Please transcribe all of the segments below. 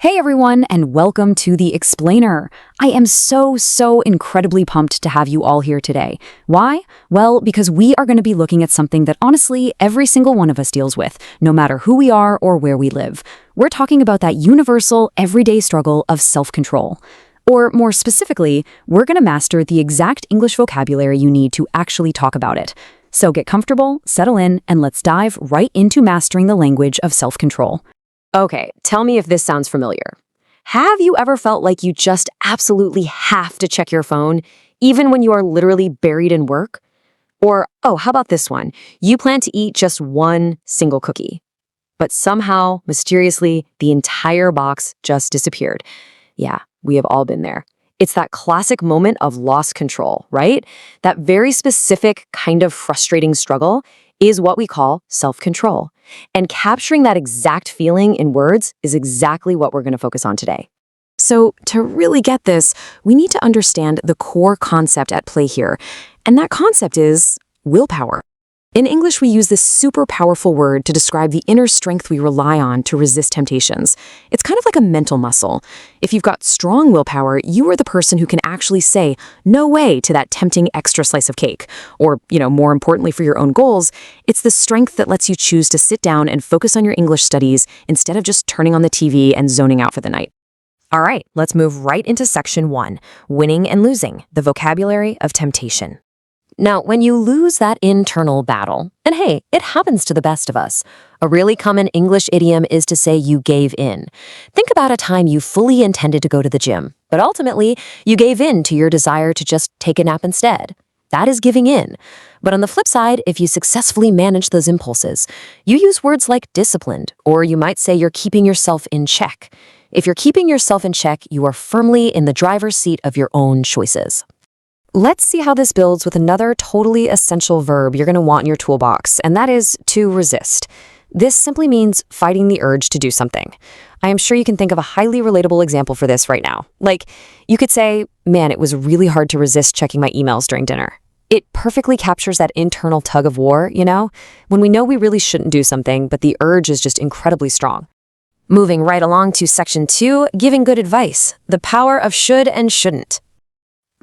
Hey everyone, and welcome to The Explainer. I am so incredibly pumped to have you all here today. Why? Well, because we are going to be looking at something that honestly every single one of us deals with, no matter who we are or where we live. We're talking about that universal, everyday struggle of self-control. Or more specifically, we're going to master the exact English vocabulary you need to actually talk about it. So get comfortable, settle in, and let's dive right into mastering the language of self-control. Okay, tell me if this sounds familiar. Have you ever felt like you just absolutely have to check your phone, even when you are literally buried in work? Or, oh, how about this one? You plan to eat just one single cookie, but somehow, mysteriously, the entire box just disappeared. Yeah, we have all been there. It's that classic moment of lost control, right? That very specific kind of frustrating struggle is what we call self-control. And capturing that exact feeling in words is exactly what we're going to focus on today. So to really get this, we need to understand the core concept at play here. And that concept is willpower. In English, we use this super powerful word to describe the inner strength we rely on to resist temptations. It's kind of like a mental muscle. If you've got strong willpower, you are the person who can actually say no way to that tempting extra slice of cake. Or, more importantly for your own goals, it's the strength that lets you choose to sit down and focus on your English studies instead of just turning on the TV and zoning out for the night. All right, let's move right into section 1, winning and losing, the vocabulary of temptation. Now, when you lose that internal battle, and hey, it happens to the best of us, a really common English idiom is to say you gave in. Think about a time you fully intended to go to the gym, but ultimately, you gave in to your desire to just take a nap instead. That is giving in. But on the flip side, if you successfully manage those impulses, you use words like disciplined, or you might say you're keeping yourself in check. If you're keeping yourself in check, you are firmly in the driver's seat of your own choices. Let's see how this builds with another totally essential verb you're going to want in your toolbox, and that is to resist. This simply means fighting the urge to do something. I am sure you can think of a highly relatable example for this right now. Like, you could say, man, it was really hard to resist checking my emails during dinner. It perfectly captures that internal tug of war, when we know we really shouldn't do something, but the urge is just incredibly strong. Moving right along to section 2, giving good advice, the power of should and shouldn't.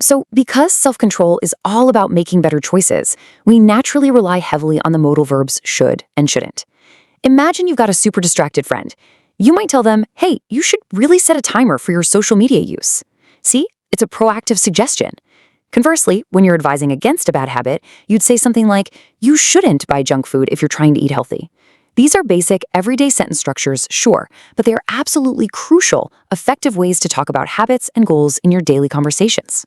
So because self-control is all about making better choices, we naturally rely heavily on the modal verbs should and shouldn't. Imagine you've got a super distracted friend. You might tell them, hey, you should really set a timer for your social media use. See, it's a proactive suggestion. Conversely, when you're advising against a bad habit, you'd say something like, you shouldn't buy junk food if you're trying to eat healthy. These are basic, everyday sentence structures, sure, but they are absolutely crucial, effective ways to talk about habits and goals in your daily conversations.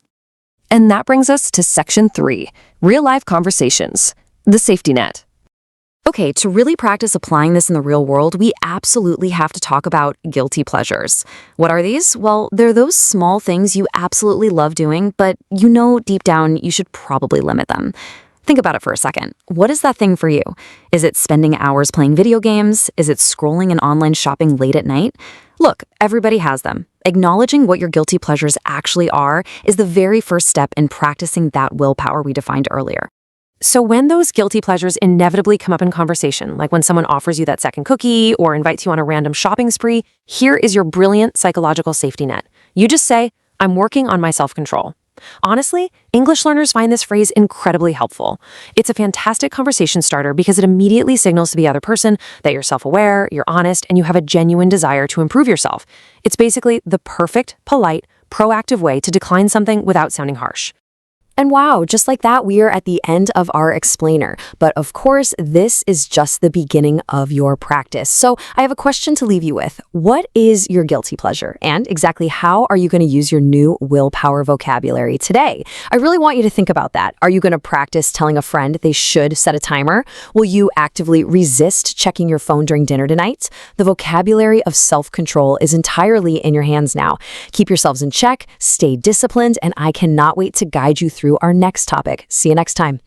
And that brings us to section 3, real-life conversations, the safety net. Okay, to really practice applying this in the real world, we absolutely have to talk about guilty pleasures. What are these? Well, they're those small things you absolutely love doing, but deep down you should probably limit them. Think about it for a second. What is that thing for you? Is it spending hours playing video games? Is it scrolling and online shopping late at night? Look, everybody has them. Acknowledging what your guilty pleasures actually are is the very first step in practicing that willpower we defined earlier. So when those guilty pleasures inevitably come up in conversation, like when someone offers you that second cookie or invites you on a random shopping spree, here is your brilliant psychological safety net. You just say, I'm working on my self-control. Honestly, English learners find this phrase incredibly helpful. It's a fantastic conversation starter because it immediately signals to the other person that you're self-aware, you're honest, and you have a genuine desire to improve yourself. It's basically the perfect, polite, proactive way to decline something without sounding harsh. And wow, just like that, we are at the end of our explainer. But of course, this is just the beginning of your practice. So I have a question to leave you with. What is your guilty pleasure? And exactly how are you going to use your new willpower vocabulary today? I really want you to think about that. Are you going to practice telling a friend they should set a timer? Will you actively resist checking your phone during dinner tonight? The vocabulary of self-control is entirely in your hands now. Keep yourselves in check, stay disciplined, and I cannot wait to guide you through our next topic. See you next time.